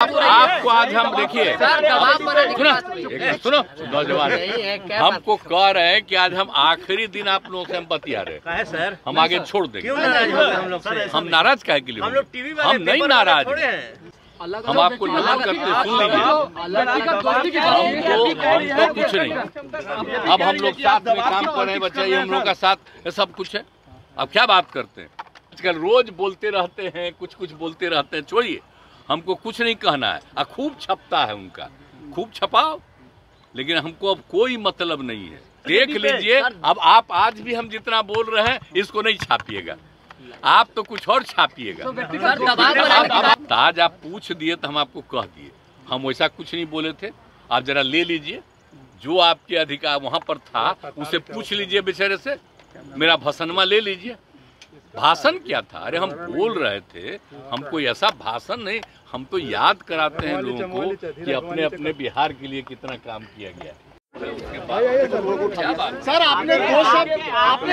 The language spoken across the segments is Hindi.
आपको आज हम देखिए सुनो नौजवान हमको कह रहे हैं कि आज हम आखिरी दिन आप लोगों से हम बतिया रहे हैं सर। हम आगे छोड़ देंगे। हम नाराज काहे के लिए? हम नहीं नाराज हैं। हम आपको नमन करते सुन लीजिए। हमको कुछ नहीं। अब हम लोग साथ में काम कर रहे हैं, बच्चा ये हम लोग का साथ सब कुछ है। अब क्या बात करते हैं? आजकल रोज बोलते रहते हैं, कुछ बोलते रहते हैं। छोड़िए, हमको कुछ नहीं कहना है। खूब छपता है उनका, खूब छपाओ, लेकिन हमको अब कोई मतलब नहीं है। देख लीजिए, अब आप आज भी हम जितना बोल रहे हैं इसको नहीं छापिएगा, आप तो कुछ और छापिएगा। आज आप पूछ दिए तो हम आपको कह दिए, हम वैसा कुछ नहीं बोले थे। आप जरा ले लीजिए, जो आपके अधिकार वहां पर था उसे पूछ लीजिए बेचारे से। मेरा भाषणमा ले लीजिए। भाषण क्या था? अरे हम बोल रहे थे, हम कोई ऐसा भाषण नहीं, हम तो याद कराते हैं लोगों को कि अपने अपने बिहार के लिए कितना काम किया गया है। सर आपने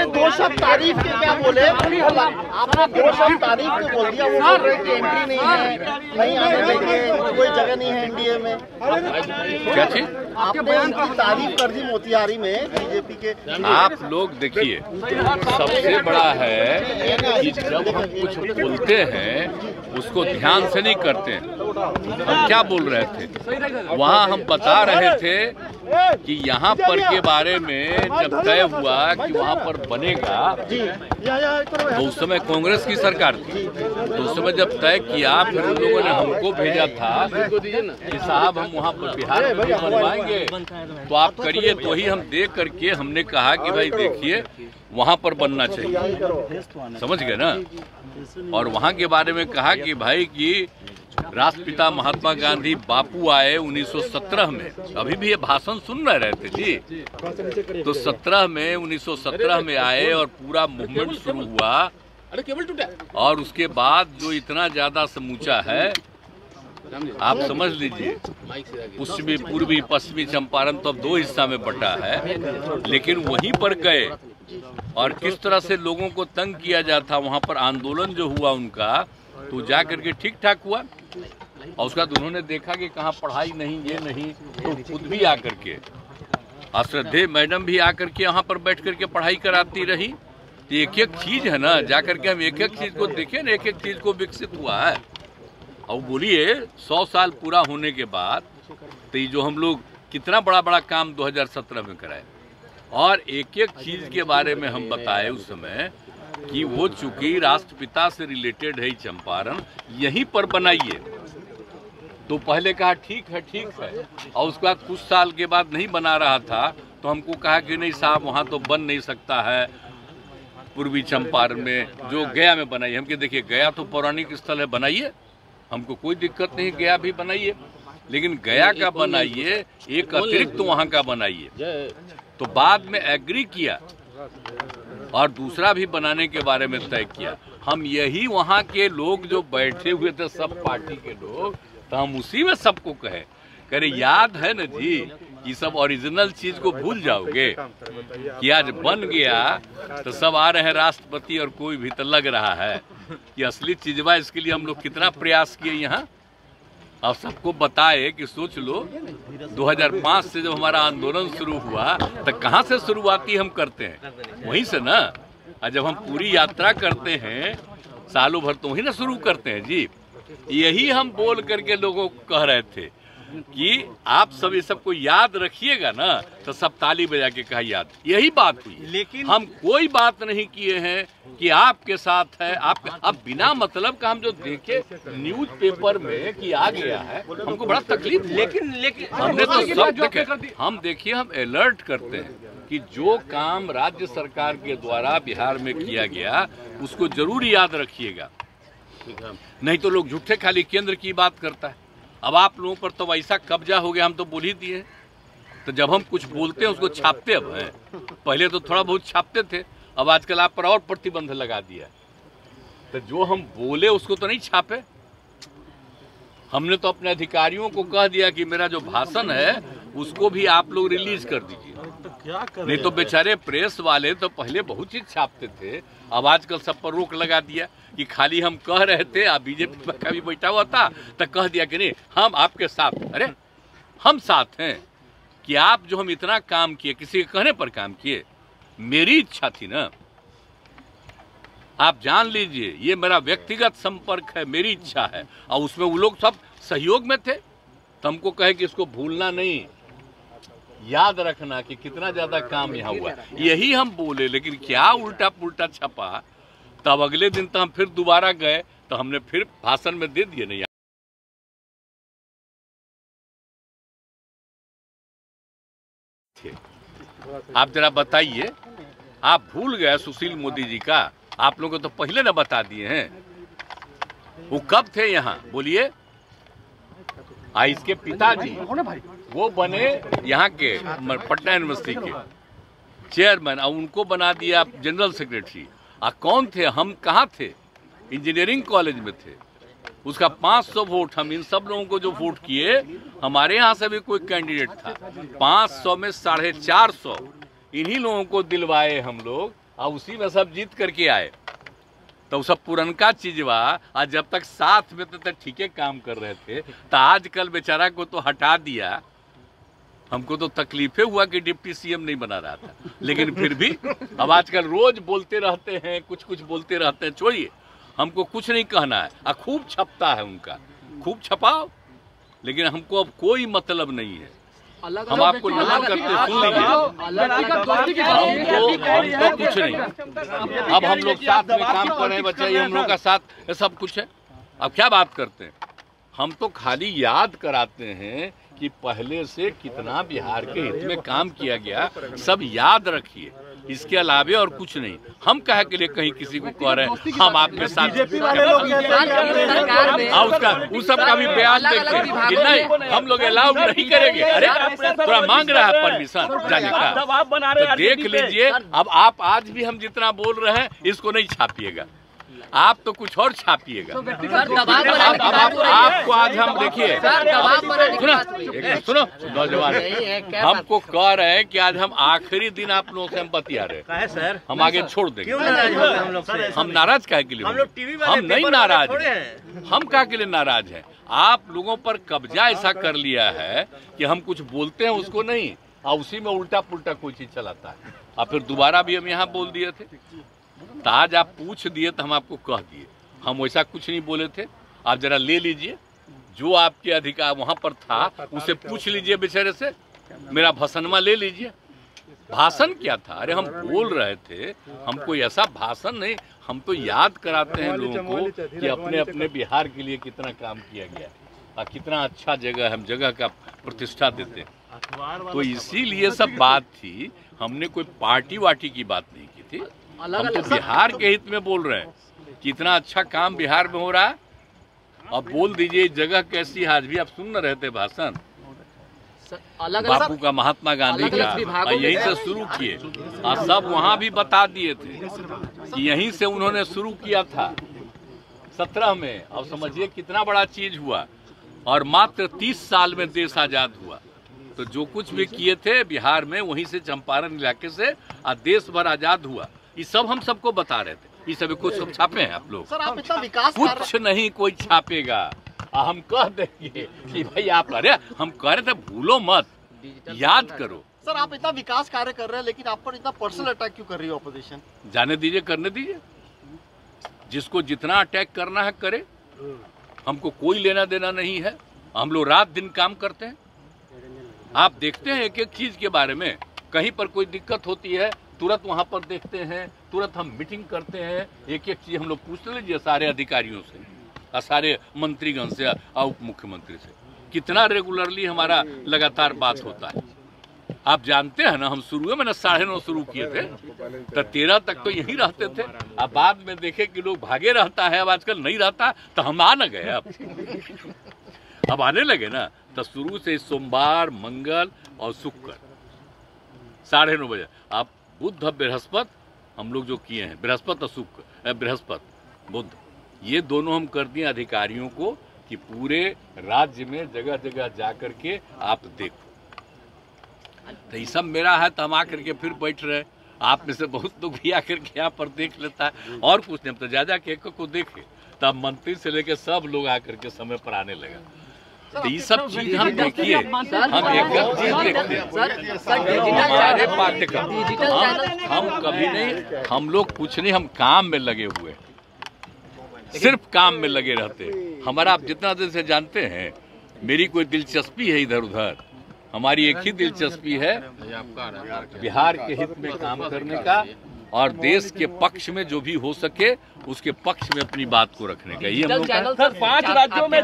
दो शब्द तारीफ के क्या बोले? आपने दो शब्द तारीफ के बोल दिया। वो बोल रहे कि एंट्री नहीं है, नहीं आने देंगे, कोई जगह नहीं है एनडीए में। क्या चीज? आपने उनकी तारीफ कर दी मोतिहारी में बीजेपी के। आप लोग देखिए, सबसे बड़ा है कि जब हम कुछ बोलते हैं उसको ध्यान से नहीं करते हैं। हम क्या बोल रहे थे वहाँ? हम बता रहे थे कि यहाँ पर के बारे में जब तय हुआ कि वहाँ पर बनेगा, तो उस समय कांग्रेस की सरकार थी। तो उस समय जब तय किया, फिर उन लोगों ने हमको भेजा था कि साहब हम वहाँ पर बिहार में बनवाएंगे, तो आप करिए। तो ही हम देख करके हमने कहा कि भाई देखिए वहाँ पर बनना चाहिए, समझ गए ना। और वहाँ के बारे में कहा कि भाई कि राष्ट्रपिता महात्मा गांधी बापू आए 1917 में। अभी भी ये भाषण सुन रहे थे जी। तो 1917 में आए और पूरा मूवमेंट शुरू हुआ। और उसके बाद जो इतना ज्यादा समूचा है, आप समझ लीजिए, पश्चिमी पूर्वी पश्चिमी चंपारण तो अब दो हिस्सा में बटा है। लेकिन वहीं पर गए और किस तरह से लोगों को तंग किया जाता, वहां पर आंदोलन जो हुआ उनका, तो जा करके ठीक ठाक हुआ। और उसके बाद उन्होंने देखा कि कहाँ पढ़ाई नहीं, ये नहीं, तो खुद भी आकर के, श्रद्धेय मैडम भी आकर के यहाँ पर बैठ करके पढ़ाई कराती रही। तो एक एक चीज है ना, जा करके हम एक एक चीज को देखें ना, एक एक चीज को विकसित हुआ है। और बोलिए 100 साल पूरा होने के बाद तो ये जो हम लोग कितना बड़ा काम 2017 में कराए, और एक एक चीज के बारे में हम बताए उस समय कि वो चूंकि राष्ट्रपिता से रिलेटेड है चंपारण, यहीं पर बनाइए। तो पहले कहा ठीक है, और उसके बाद कुछ साल के बाद नहीं बना रहा था, तो हमको कहा कि नहीं साहब वहाँ तो बन नहीं सकता है पूर्वी चंपारण में, जो गया में बनाइए। हम कहे देखिए गया तो पौराणिक स्थल है, बनाइए, हमको कोई दिक्कत नहीं, गया भी बनाइए, लेकिन गया का बनाइए, एक अतिरिक्त वहाँ का बनाइए। तो बाद में एग्री किया और दूसरा भी बनाने के बारे में तय किया। हम यही वहाँ के लोग जो बैठे हुए थे, सब पार्टी के लोग, तो हम उसी में सबको कहे याद है न जी, ये सब ओरिजिनल चीज को भूल जाओगे कि आज बन गया तो सब आ रहे हैं राष्ट्रपति, और कोई भी तो लग रहा है कि असली चीजवा। इसके लिए हम लोग कितना प्रयास किए यहाँ, और सबको बताए कि सोच लो 2005 से जब हमारा आंदोलन शुरू हुआ तो कहाँ से शुरुआती हम करते हैं, वहीं से ना। और जब हम पूरी यात्रा करते हैं सालों भर, तो वहीं ना शुरू करते हैं जी। यही हम बोल करके लोगों को कह रहे थे कि आप सब ये सबको याद रखिएगा ना, तो सब ताली बजा के कहा याद। यही बात हुई, लेकिन हम कोई बात नहीं किए हैं कि आपके साथ है। आप अब बिना मतलब का हम जो देखे न्यूज़पेपर में कि आ गया है, हमको बड़ा तकलीफ। लेकिन हमने तो सब देखे। हम देखिए, हम अलर्ट करते हैं कि जो काम राज्य सरकार के द्वारा बिहार में किया गया उसको जरूर याद रखिएगा, नहीं तो लोग झूठे खाली केंद्र की बात करता है। अब आप लोगों पर तो वैसा कब्जा हो गया, हम तो बोल ही दिए। तो जब हम कुछ बोलते हैं उसको छापते अब हैं, पहले तो थोड़ा बहुत छापते थे, अब आजकल आप पर और प्रतिबंध लगा दिया। तो जो हम बोले उसको तो नहीं छापे, हमने तो अपने अधिकारियों को कह दिया कि मेरा जो भाषण है उसको भी आप लोग रिलीज कर दीजिए। नहीं तो बेचारे प्रेस वाले तो पहले बहुत चीज छापते थे, अब आजकल सब पर रोक लगा दिया कि खाली हम कह रहे थे। अब बीजेपी का भी बैठा हुआ था तो कह दिया कि नहीं हम आपके साथ। अरे हम साथ हैं कि आप जो हम इतना काम किए, किसी के कहने पर काम किए, मेरी इच्छा थी ना। आप जान लीजिए ये मेरा व्यक्तिगत संपर्क है, मेरी इच्छा है, और उसमें वो लोग सब सहयोग में थे। तो हमको कहे कि इसको भूलना नहीं, याद रखना कि कितना ज्यादा काम यहाँ हुआ, यही हम बोले। लेकिन क्या उल्टा पुल्टा छपा, तब अगले दिन तो हम फिर दोबारा गए तो हमने फिर भाषण में दे दिए। नहीं आप जरा बताइए, आप भूल गए सुशील मोदी जी का? आप लोगों को तो पहले ना बता दिए हैं। वो कब थे यहाँ बोलिए? इसके पिताजी वो बने यहाँ के पटना यूनिवर्सिटी के चेयरमैन, और उनको बना दिया जनरल सेक्रेटरी। कौन थे? हम कहाँ थे? इंजीनियरिंग कॉलेज में थे। उसका 500 वोट, हम इन सब लोगों को जो वोट किए, हमारे यहाँ से भी कोई कैंडिडेट था, 500 में 450 इन्हीं लोगों को दिलवाए हम लोग, और उसी में सब जीत करके आए। तो सब पुरनका चीजवा, आज जब तक साथ में तो ठीक है काम कर रहे थे, तो आजकल बेचारा को तो हटा दिया। हमको तो तकलीफे हुआ कि डिप्टी सीएम नहीं बना रहा था, लेकिन फिर भी अब आजकल रोज बोलते रहते हैं, कुछ कुछ बोलते रहते हैं। छोड़िए, हमको कुछ नहीं कहना है। खूब छपता है उनका, खूब छपाओ, लेकिन हमको अब कोई मतलब नहीं है। हम आपको नमन करते सुन लीजिए, हमको कुछ नहीं। अब हम लोग साथ में काम कर रहे हैं, बच्चे हम लोग का साथ सब कुछ है। अब क्या बात करते हैं? हम तो खाली याद कराते हैं कि पहले से कितना बिहार के हित में काम किया गया, सब याद रखिए। इसके अलावे और कुछ नहीं। हम कहे के लिए कहीं किसी को कह रहे हैं हम आपके साथ, उसका उस सब का भी बयान देखते कि नहीं हम लोग अलाउ नहीं करेंगे। अरे थोड़ा मांग रहा है परमिशन जाने का, तो देख लीजिए। अब आप आज भी हम जितना बोल रहे हैं इसको नहीं छापिएगा, आप तो कुछ और छापिएगा। आपको आज हम देखिए, सुनो नौजवान, हमको कह रहे हैं कि आज हम आखिरी दिन आप लोगों से हम बतिया रहे हैं, हम आगे छोड़ देंगे। हम नाराज काहे के लिए? हम नहीं नाराज हैं। हम काहे के लिए नाराज हैं? आप लोगों पर कब्जा ऐसा कर लिया है कि हम कुछ बोलते हैं उसको नहीं, और उसी में उल्टा पुल्टा कोई चीज चलाता है। और फिर दोबारा भी हम यहाँ बोल दिए थे, तो आज आप पूछ दिए तो हम आपको कह दिए। हम वैसा कुछ नहीं बोले थे। आप जरा ले लीजिए, जो आपके अधिकार वहां पर था उसे पूछ लीजिए बेचारे से। मेरा भाषणमा ले लीजिए। भाषण क्या था? अरे हम बोल रहे थे, हम कोई ऐसा भाषण नहीं, हम तो याद कराते हैं लोगों को कि अपने अपने बिहार के लिए कितना काम किया गया और कितना अच्छा जगह, हम जगह का प्रतिष्ठा देते हैं। तो इसीलिए सब बात थी, हमने कोई पार्टी वार्टी की बात नहीं की थी। हम तो बिहार के हित में बोल रहे हैं कि इतना अच्छा काम बिहार में हो रहा है। अब बोल दीजिए जगह कैसी है। आज भी आप सुन रहे थे भाषण बापू का, महात्मा गांधी का, यहीं से शुरू किए और सब वहां भी बता दिए थे कि यहीं से उन्होंने शुरू किया था 17 में। अब समझिए कितना बड़ा चीज हुआ, और मात्र 30 साल में देश आजाद हुआ। तो जो कुछ भी किए थे बिहार में, वहीं से चंपारण इलाके से और देश भर आजाद हुआ। ये सब हम सबको बता रहे थे। ये सभी कुछ सब छापे हैं आप लोग? सर आप इतना विकास कुछ नहीं कोई छापेगा। हम कह देंगे कि भाई आप, अरे हम कह रहे थे भूलो मत, याद करो। सर आप इतना विकास कार्य कर रहे हैं, लेकिन आप पर इतना पर्सनल अटैक क्यों कर रही है ऑपोजिशन? जाने दीजिए, करने दीजिए। जिसको जितना अटैक करना है करे, हमको कोई लेना देना नहीं है। हम लोग रात दिन काम करते हैं। आप देखते हैं एक एक चीज के बारे में, कहीं पर कोई दिक्कत होती है तुरंत वहां पर देखते हैं, तुरंत हम मीटिंग करते हैं। एक एक चीज हम लोग पूछ लीजिए सारे अधिकारियों से और सारे मंत्रीगण से और उप मुख्यमंत्री से, कितना रेगुलरली हमारा लगातार बात होता है। आप जानते हैं ना, हम शुरू में 9:30 शुरू किए थे तो 13 तक तो यहीं रहते थे। अब बाद में देखे कि लोग भागे रहता है, अब आजकल नहीं रहता, तो हम आ न गए। अब आने लगे ना, तो शुरू से सोमवार, मंगल और शुक्र 9:30 बजे। आप बुध बृहस्पति हम लोग जो किए हैं, बृहस्पति और शुक्र, बृहस्पति बुध, ये दोनों हम कर दिए अधिकारियों को कि पूरे राज्य में जगह जगह जा करके आप देखो। तो ये सब मेरा है, तो हम आकर के फिर बैठ रहे। आप में से बहुत लोग भी आकर के यहाँ पर देख लेता है, और कुछ नहीं, हम तो ज्यादा के एक को देखे, तब मंत्री से लेके सब लोग आकर के समय पर आने लगा। तो ये सब चीज हम देखिए, हम एक चीज देखते हैं, हमारे पाठ्यक्रम हम कभी नहीं, हम लोग कुछ नहीं, हम काम में लगे हुए, सिर्फ काम में लगे रहते। हमारा आप जितना दिन से जानते हैं, मेरी कोई दिलचस्पी है इधर उधर, हमारी एक ही दिलचस्पी है बिहार के हित में काम करने का, और देश के पक्ष में जो भी हो सके उसके पक्ष में अपनी बात को रखने का। ये हम लोग 5 राज्यों में